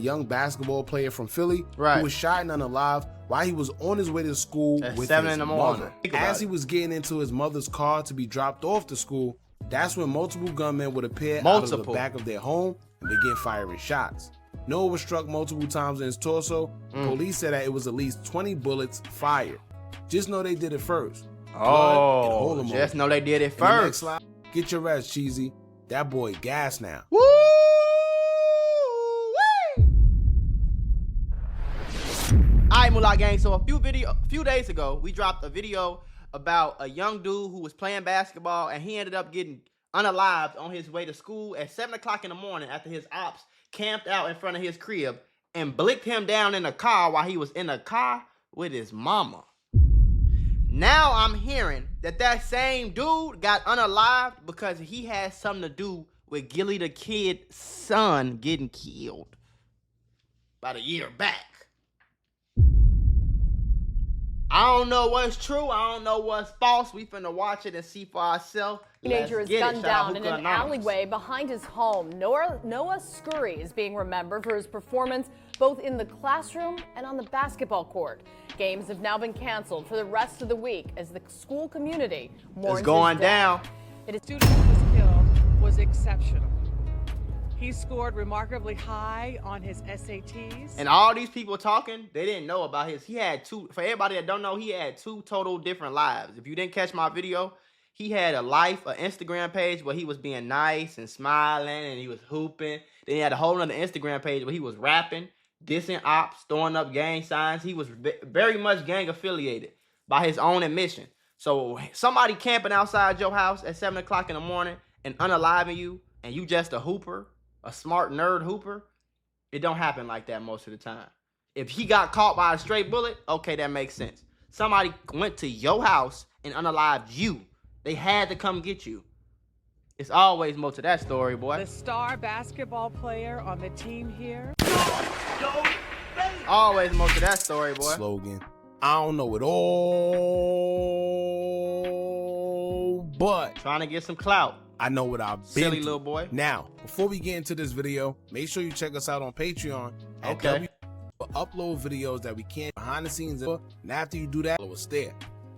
young basketball player from Philly who was shot and unalive while he was on his way to school with 7 his in the morning. mother. As he was getting into his mother's car to be dropped off to school, that's when multiple gunmen would appear out of the back of their home and begin firing shots. Noah was struck multiple times in his torso. Police said that it was at least 20 bullets fired. Just know they did it first. Oh, just know they did it first. Next slide, get your rest, Cheesy. That boy gas now. Woo! Alright, Mula gang. So a few days ago, we dropped a video about a young dude who was playing basketball and he ended up getting unalived on his way to school at 7 o'clock in the morning after his ops camped out in front of his crib and blicked him down in a car while he was in a car with his mama. Now I'm hearing that same dude got unalived because he had something to do with Gillie the kid's son getting killed about a year back. I don't know what's true. I don't know what's false. We finna watch it and see for ourselves. Teenager is gunned down in an alleyway behind his home. Noah Scurry is being remembered for his performance both in the classroom and on the basketball court. Games have now been canceled for the rest of the week as the school community mourns. It's going down. The student who was killed was exceptional. He scored remarkably high on his SATs. And all these people talking, they didn't know about he had two, for everybody that don't know, he had two total different lives. If you didn't catch my video, he had an Instagram page where he was being nice and smiling and he was hooping. Then he had a whole other Instagram page where he was rapping, dissing ops, throwing up gang signs. He was very much gang affiliated by his own admission. So somebody camping outside your house at 7 o'clock in the morning and unaliving you and you just a hooper, a smart nerd hooper, it don't happen like that most of the time. If he got caught by a straight bullet, okay, that makes sense. Somebody went to your house and unalived you. They had to come get you. It's always more to that story, boy. The star basketball player on the team here. Always more to that story, boy. Slogan. I don't know it all, but trying to get some clout. I know what I've been silly little boy. Now, before we get into this video, make sure you check us out on Patreon. Okay. We'll upload videos that we can't behind the scenes. And after you do that, follow us there.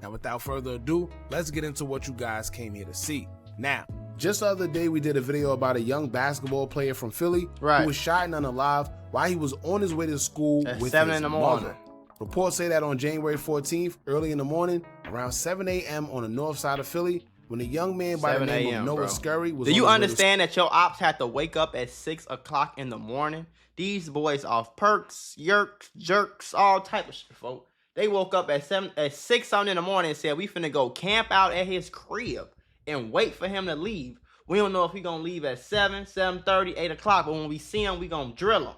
Now, without further ado, let's get into what you guys came here to see. Now, just the other day, we did a video about a young basketball player from Philly who was shot and unalive while he was on his way to school with 7 his in the morning. mother. Reports say that on January 14th, early in the morning, around 7 a.m. on the north side of Philly, when a young man by the name of Noah Scurry was. Do you understand that your ops had to wake up at 6 o'clock in the morning? These boys off perks, yerks, jerks, all type of shit, folks. They woke up at 6 something in the morning and said, we finna go camp out at his crib and wait for him to leave. We don't know if he gonna leave at 7, 7:30, 8 o'clock, but when we see him, we gonna drill him.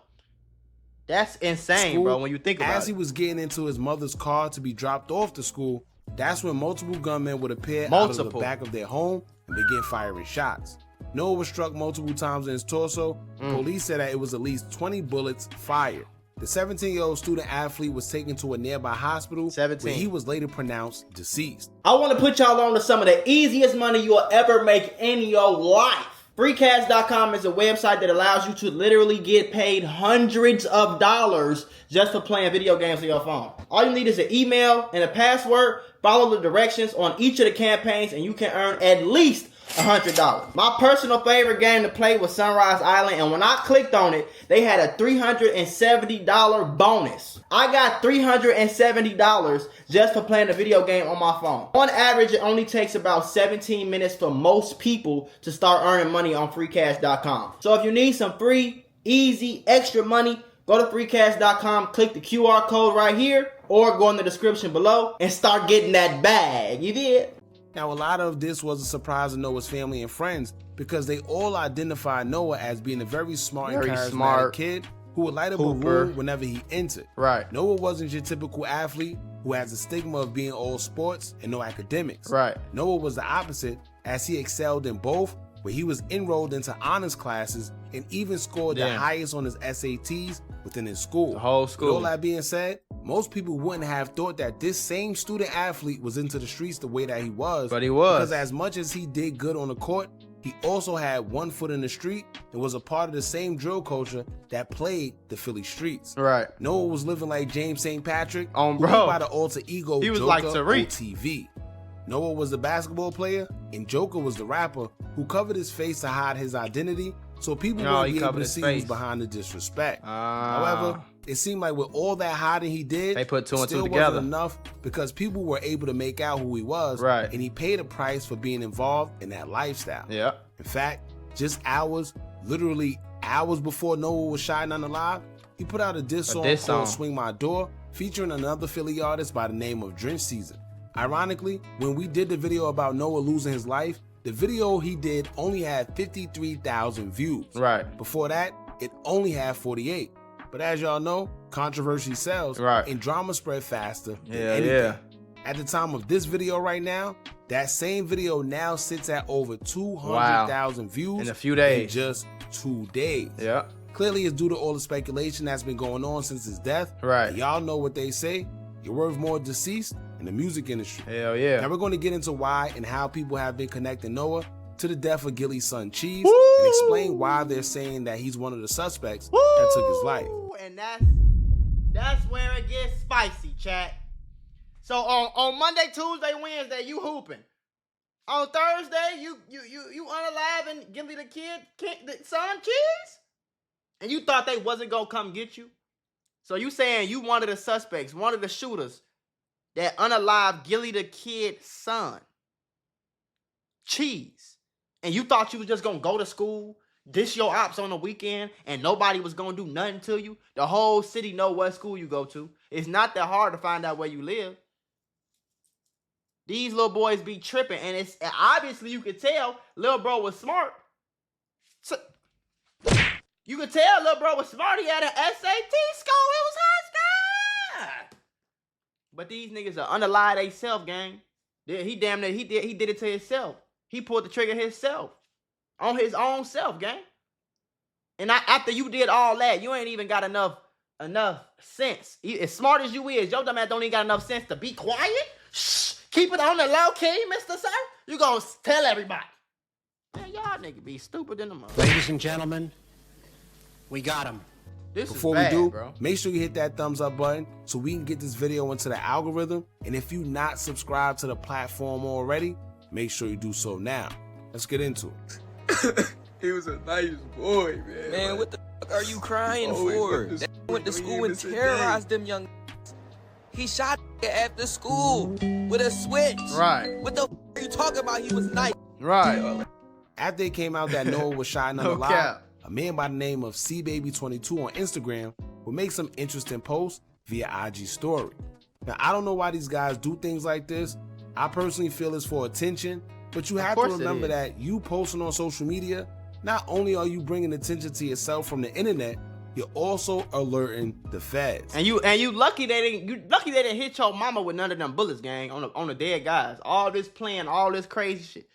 That's insane, bro, when you think about it. As he was getting into his mother's car to be dropped off to school, that's when multiple gunmen would appear out of the back of their home and begin firing shots. Noah was struck multiple times in his torso. Police said that it was at least 20 bullets fired. The 17-year-old student athlete was taken to a nearby hospital where he was later pronounced deceased. I want to put y'all on to some of the easiest money you'll ever make in your life. Freecash.com is a website that allows you to literally get paid hundreds of dollars just for playing video games on your phone. All you need is an email and a password. Follow the directions on each of the campaigns and you can earn at least $100. My personal favorite game to play was Sunrise Island, and when I clicked on it, they had a $370 bonus. I got $370 just for playing a video game on my phone. On average, it only takes about 17 minutes for most people to start earning money on freecash.com. So if you need some free, easy, extra money, go to freecash.com, click the QR code right here, or go in the description below and start getting that bag. You did? Now, a lot of this was a surprise to Noah's family and friends because they all identified Noah as being a very smart and charismatic kid who would light up a room whenever he entered. Right. Noah wasn't your typical athlete who has the stigma of being all sports and no academics. Right. Noah was the opposite, as he excelled in both, where he was enrolled into honors classes and even scored the highest on his SATs within his school. The whole school. With all that being said, most people wouldn't have thought that this same student athlete was into the streets the way that he was. But he was. Because as much as he did good on the court, he also had one foot in the street and was a part of the same drill culture that plagued the Philly streets. Right. Noah was living like James St. Patrick, bro. who went by the alter ego He was Joker like Tariq. OTV. Noah was the basketball player, and Joker was the rapper who covered his face to hide his identity, so people wouldn't be able to see who's behind the disrespect. However, it seemed like with all that hiding he did, they put two and two still together. wasn't enough because people were able to make out who he was, right? And he paid a price for being involved in that lifestyle. Yeah. In fact, just literally hours before Noah was shot and unalive, he put out a diss song called "Swing My Door," featuring another Philly artist by the name of Drench Season. Ironically, when we did the video about Noah losing his life, the video he did only had 53,000 views. Right. Before that, it only had 48. But as y'all know, controversy sells, and drama spread faster than anything. At the time of this video right now, that same video now sits at over 200,000 views in a few days. In just 2 days. Yeah. Clearly, it's due to all the speculation that's been going on since his death. Right. And y'all know what they say. You're worth more deceased in the music industry. Hell yeah. Now we're going to get into why and how people have been connecting Noah to the death of Gillie's son Cheese, and explain why they're saying that he's one of the suspects that took his life. And that's where it gets spicy, chat. So on Monday, Tuesday, Wednesday, you hooping. On Thursday, you unaliving Gillie the son Cheese, and you thought they wasn't gonna come get you. So you saying you one of the suspects, one of the shooters that unalived Gillie the kid's son, Cheese, and you thought you was just gonna go to school, dish your ops on the weekend, and nobody was gonna do nothing to you? The whole city know what school you go to. It's not that hard to find out where you live. These little boys be tripping, and it's obviously you could tell little bro was smart. So, you could tell little bro was smart. He had an SAT score. It was high sky. But these niggas are unalive they self, gang. He damn near he did it to himself. He pulled the trigger himself. On his own self, gang. And after you did all that, you ain't even got enough sense. As smart as you is, your dumb ass don't even got enough sense to be quiet. Shh. Keep it on the low key, Mr. Sir. You gonna tell everybody. Man, y'all niggas be stupid in the mother. Ladies and gentlemen, we got him. Before we do, make sure you hit that thumbs up button so we can get this video into the algorithm. And if you not subscribed to the platform already, make sure you do so now. Let's get into it. He was a nice boy, man. Man, what the fuck are you crying for? That went to school and terrorized them young. He shot after school with a switch. Right. What the fuck are you talking about? He was nice. Right. After it came out that Noah was shot and unalive, a man by the name of cbaby22 on Instagram would make some interesting posts via IG story. Now, I don't know why these guys do things like this. I personally feel it's for attention, but you have to remember that you posting on social media, not only are you bringing attention to yourself from the internet, you're also alerting the feds. And you lucky they didn't hit your mama with none of them bullets, gang, on the dead guys. All this playing, all this crazy shit.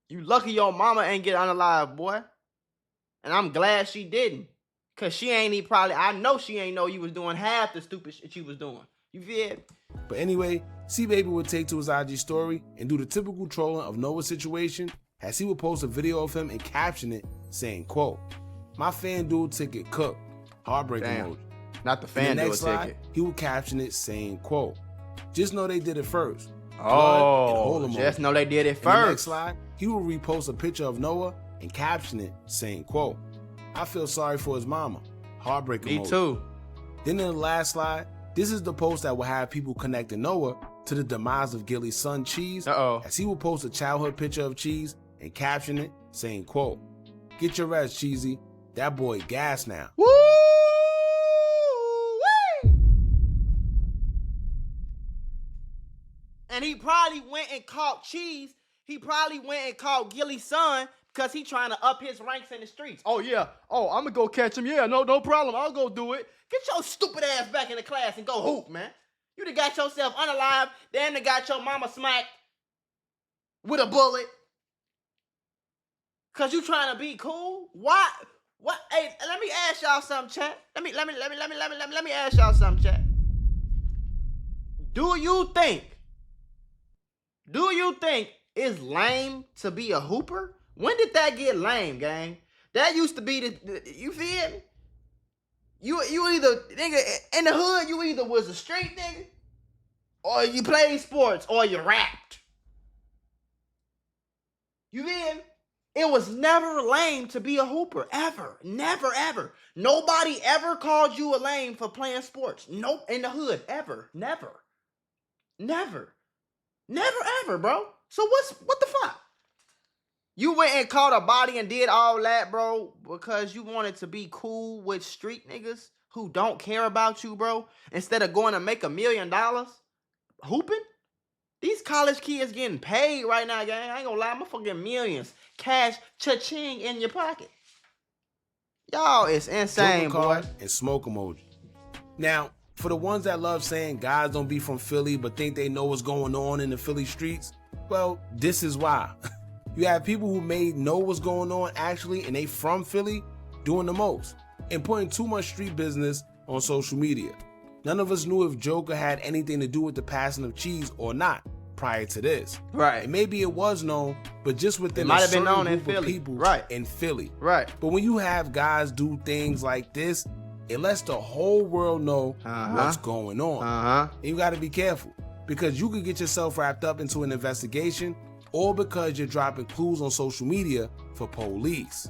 You lucky your mama ain't get unalive, boy. And I'm glad she didn't. Cause she ain't I know she ain't know you was doing half the stupid shit you was doing. You feel me? But anyway, C-Baby would take to his IG story and do the typical trolling of Noah's situation, as he would post a video of him and caption it saying, quote, "My FanDuel ticket cooked. Heartbreak emoji." Not the FanDuel ticket. He would caption it saying, quote, "Just know they did it first." Oh, just know they did it first. In the next slide, he would repost a picture of Noah and caption it saying, quote, "I feel sorry for his mama. Heartbreak emoji." Me too. Then in the last slide, this is the post that will have people connecting Noah to the demise of Gillie's son Cheese, as he will post a childhood picture of Cheese and caption it saying, quote, "Get your rest, Cheesy. That boy gas now." Woo! And he probably went and caught Cheese. He probably went and caught Gillie's son because he trying to up his ranks in the streets. Oh, yeah. Oh, I'm going to go catch him. Yeah, no problem. I'll go do it. Get your stupid ass back in the class and go hoop, man. You done got yourself unalive. Then they got your mama smacked with a bullet. Because you trying to be cool? Why? What? Hey, let me ask y'all something, chat. Let me ask y'all something, chat. Do you think it's lame to be a hooper? When did that get lame, gang? That used to be the you feel me? You either, nigga, in the hood, you either was a street nigga, or you played sports, or you rapped. You feel me? It was never lame to be a hooper, ever. Never, ever. Nobody ever called you a lame for playing sports. Nope, in the hood, ever. Never. Never. Never, ever, bro. So what the fuck? You went and caught a body and did all that, bro, because you wanted to be cool with street niggas who don't care about you, bro, instead of going to make $1 million hooping? These college kids getting paid right now, gang. I ain't gonna lie, I'm fucking millions. Cash, cha-ching in your pocket. Y'all, it's insane, boy. And smoke emoji. Now, for the ones that love saying guys don't be from Philly but think they know what's going on in the Philly streets, well, this is why. You have people who may know what's going on actually, and they from Philly, doing the most, and putting too much street business on social media. None of us knew if Joker had anything to do with the passing of cheese or not prior to this. Right. And maybe it was known, but just within a certain known group in of Philly. people Right. in Philly. Right. But when you have guys do things like this, it lets the whole world know what's going on. And you got to be careful, because you could get yourself wrapped up into an investigation, or because you're dropping clues on social media for police.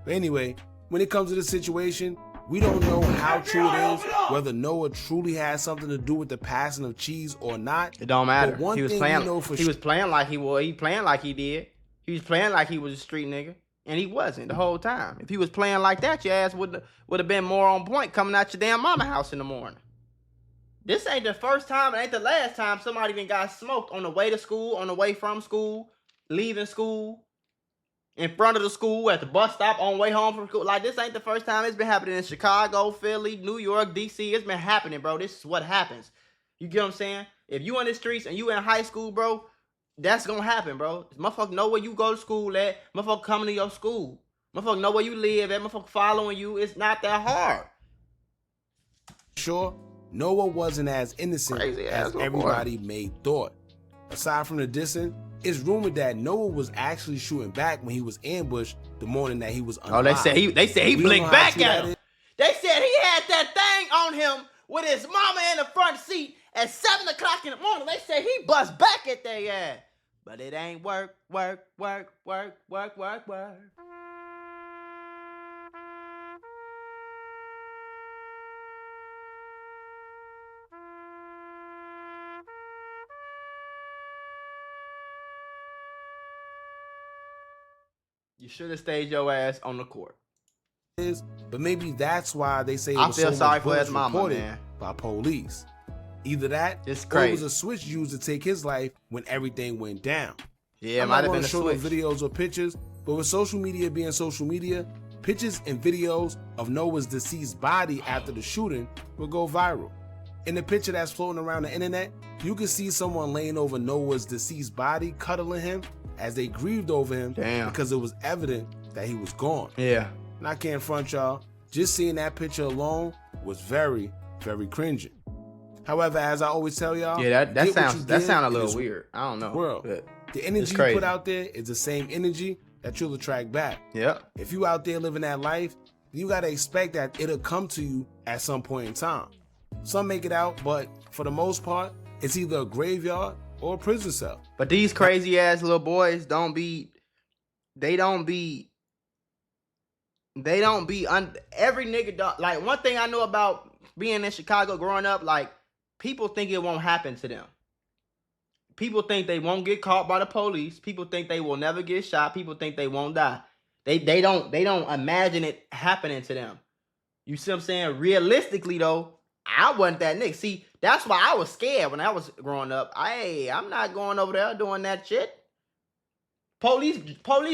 But anyway, when it comes to the situation, we don't know how true it is, whether Noah truly has something to do with the passing of cheese or not. It don't matter. But one He was thing playing. we know for He was playing like he was. He playing like he did. He was playing like he was a street nigga, and he wasn't the whole time. If he was playing like that, your ass would have been more on point coming out your damn mama house in the morning. This ain't the first time, it ain't the last time somebody even got smoked on the way to school, on the way from school, leaving school, in front of the school, at the bus stop, on the way home from school. Like, this ain't the first time. It's been happening in Chicago, Philly, New York, DC. It's been happening, bro. This is what happens. You get what I'm saying? If you in the streets and you in high school, bro, that's gonna happen, bro. Motherfucker know where you go to school at. Motherfucker coming to your school. Motherfucker know where you live at. Motherfucker following you. It's not that hard. Sure, Noah wasn't as innocent as everybody may thought. Aside from the dissing, it's rumored that Noah was actually shooting back when he was ambushed the morning that he was unalive. Oh, they say he blinked back at him. They said he had that thing on him with his mama in the front seat at 7 o'clock in the morning. They said he bust back at their ass. But it ain't work. You should have stayed your ass on the court. But maybe that's why they say it I was feel so sorry much for his bullets mama, reported man. by police. Either that, It's or crazy. it was a switch used to take his life when everything went down. Yeah, it I'm might not have going been to a show no switch. videos or pictures, but with social media being social media, pictures and videos of Noah's deceased body after the shooting will go viral. In the picture that's floating around the internet, you can see someone laying over Noah's deceased body, cuddling him as they grieved over him. Damn. Because it was evident that he was gone. Yeah. And I can't front y'all, just seeing that picture alone was very, very cringing. However, as I always tell y'all, Yeah, that get what sounds you give a in little this weird. I don't know. world. But The energy it's you crazy. put out there is the same energy that you'll attract back. Yeah. If you out there living that life, you gotta expect that it'll come to you at some point in time. Some make it out, but for the most part, it's either a graveyard or a prison cell. But these crazy ass little boys every nigga don't, like, one thing I know about being in Chicago growing up, like, people think it won't happen to them. People think they won't get caught by the police. People think they will never get shot. People think they won't die. They don't imagine it happening to them. You see what I'm saying? Realistically though, I wasn't that nigga. See, that's why I was scared when I was growing up. I'm not going over there doing that shit. Police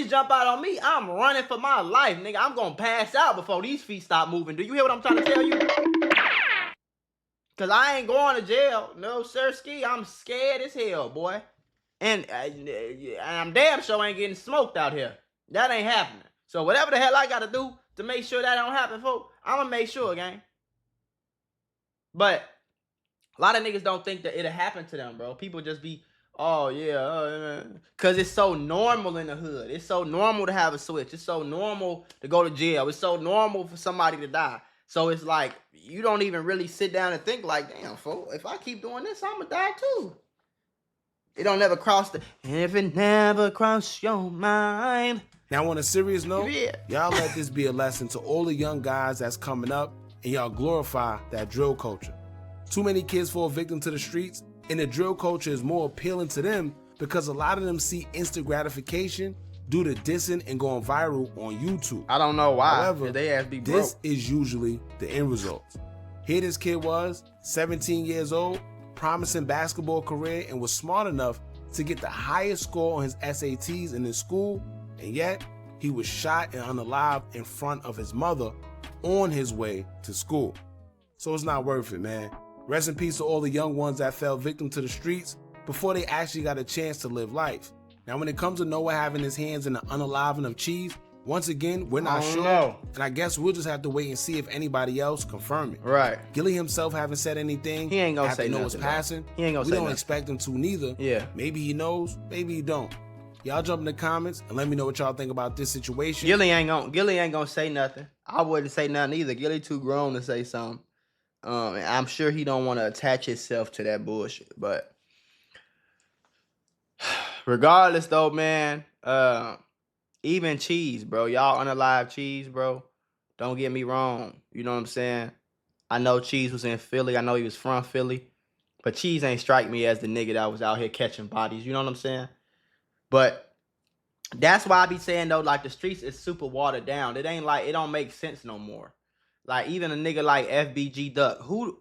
jump out on me, I'm running for my life, nigga. I'm gonna pass out before these feet stop moving. Do you hear what I'm trying to tell you? Cause I ain't going to jail. No, sir, ski. I'm scared as hell, boy. And I'm damn sure ain't getting smoked out here. That ain't happening. So whatever the hell I gotta do to make sure that don't happen, folks, I'm gonna make sure, gang. But a lot of niggas don't think that it'll happen to them, bro. People just be, Oh, yeah. Because it's so normal in the hood. It's so normal to have a switch. It's so normal to go to jail. It's so normal for somebody to die. So it's like, you don't even really sit down and think like, damn, fool, if I keep doing this, I'm going to die too. It don't never cross the... If it never cross your mind. Now, on a serious note, y'all let this be a lesson to all the young guys that's coming up, and y'all glorify that drill culture. Too many kids fall victim to the streets, and the drill culture is more appealing to them because a lot of them see instant gratification due to dissing and going viral on YouTube. I don't know why. However, they ass be broke. This is usually the end result. Here this kid was, 17 years old, promising basketball career, and was smart enough to get the highest score on his SATs in his school, and yet he was shot and unalived in front of his mother on his way to school. So it's not worth it, man. Rest in peace to all the young ones that fell victim to the streets before they actually got a chance to live life. Now, when it comes to Noah having his hands in the unaliving of Cheese, once again, we're not sure. And I guess we'll just have to wait and see if anybody else confirm it. Right. Gillie himself haven't said anything. He ain't gonna say Noah's nothing. passing. He ain't gonna say We don't nothing. expect him to neither. Yeah. Maybe he knows, maybe he don't. Y'all jump in the comments and let me know what y'all think about this situation. Gillie ain't gonna say nothing. I wouldn't say nothing either. Gillie too grown to say something. I'm sure he don't want to attach himself to that bullshit. But regardless, though, man, even Cheese, bro, y'all unalive Cheese, bro. Don't get me wrong. You know what I'm saying? I know Cheese was in Philly. I know he was from Philly. But Cheese ain't strike me as the nigga that was out here catching bodies. You know what I'm saying? But that's why I be saying, though, like, the streets is super watered down. It ain't like, it don't make sense no more. Like, even a nigga like FBG Duck, who,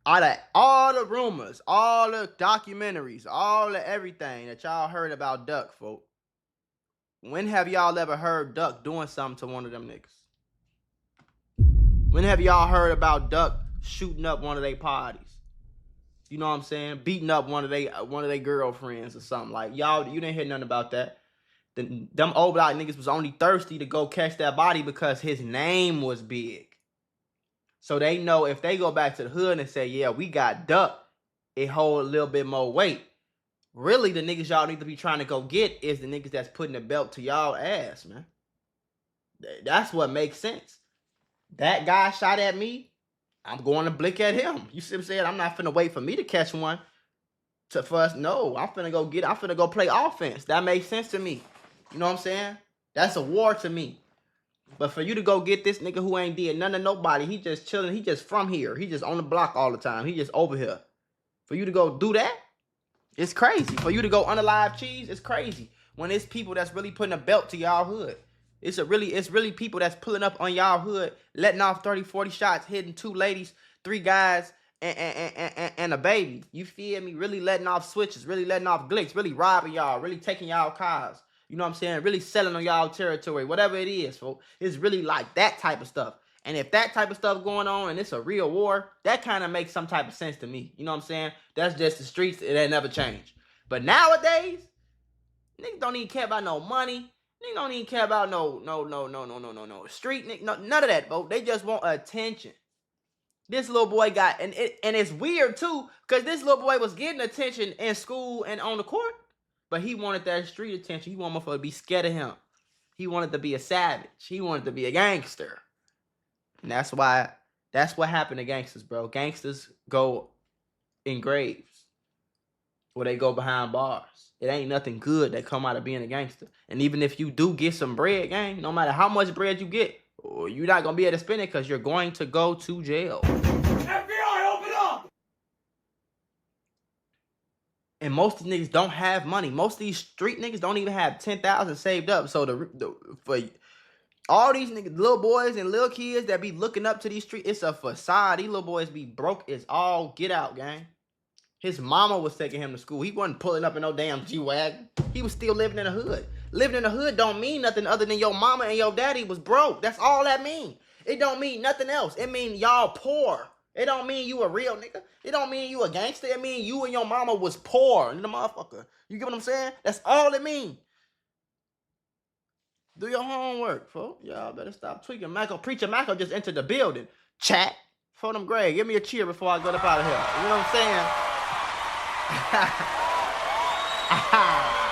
out of all the rumors, all the documentaries, all the everything that y'all heard about Duck, folk, when have y'all ever heard Duck doing something to one of them niggas? When have y'all heard about Duck shooting up one of their parties? You know what I'm saying? Beating up one of their girlfriends or something. Like, y'all, you didn't hear nothing about that. Them old block niggas was only thirsty to go catch that body because his name was big. So they know if they go back to the hood and say, yeah, we got Duck, it hold a little bit more weight. Really, the niggas y'all need to be trying to go get is the niggas that's putting the belt to y'all ass, man. That's what makes sense. That guy shot at me, I'm going to blick at him. You see what I'm saying? I'm not finna wait for me to catch one for us. No, I'm finna go play offense. That makes sense to me. You know what I'm saying? That's a war to me. But for you to go get this nigga who ain't did none of nobody, he just chilling, he just from here. He just on the block all the time. He just over here. For you to go do that, it's crazy. For you to go unalive Cheese, it's crazy. When it's people that's really putting a belt to y'all hood. It's really people that's pulling up on y'all hood, letting off 30, 40 shots, hitting 2 ladies, 3 guys, and a baby. You feel me? Really letting off switches, really letting off glicks, really robbing y'all, really taking y'all cars. You know what I'm saying? Really selling on y'all territory, whatever it is, folks. It's really like that type of stuff. And if that type of stuff going on and it's a real war, that kind of makes some type of sense to me. You know what I'm saying? That's just the streets. It ain't never changed. But nowadays, niggas don't even care about no money. Niggas don't even care about no street nigga, none of that, folks. They just want attention. This little boy got, and it's weird too, because this little boy was getting attention in school and on the court. But he wanted that street attention. He wanted motherfuckers to be scared of him. He wanted to be a savage. He wanted to be a gangster. And that's what happened to gangsters, bro. Gangsters go in graves. Or they go behind bars. It ain't nothing good that come out of being a gangster. And even if you do get some bread, gang, no matter how much bread you get, you're not going to be able to spend it because you're going to go to jail. FBI, open up! And most of these niggas don't have money. Most of these street niggas don't even have 10,000 saved up. So for all these niggas, little boys and little kids that be looking up to these streets, it's a facade. These little boys be broke. It's all get out, gang. His mama was taking him to school. He wasn't pulling up in no damn G-Wagon. He was still living in the hood. Living in the hood don't mean nothing other than your mama and your daddy was broke. That's all that mean. It don't mean nothing else. It mean y'all poor. It don't mean you a real nigga. It don't mean you a gangster. It mean you and your mama was poor in the motherfucker. You get what I'm saying? That's all it mean. Do your homework, folks. Y'all better stop tweaking. Preacher Michael just entered the building. Chat. For them Greg. Give me a cheer before I get up out of here. You know what I'm saying? Aha.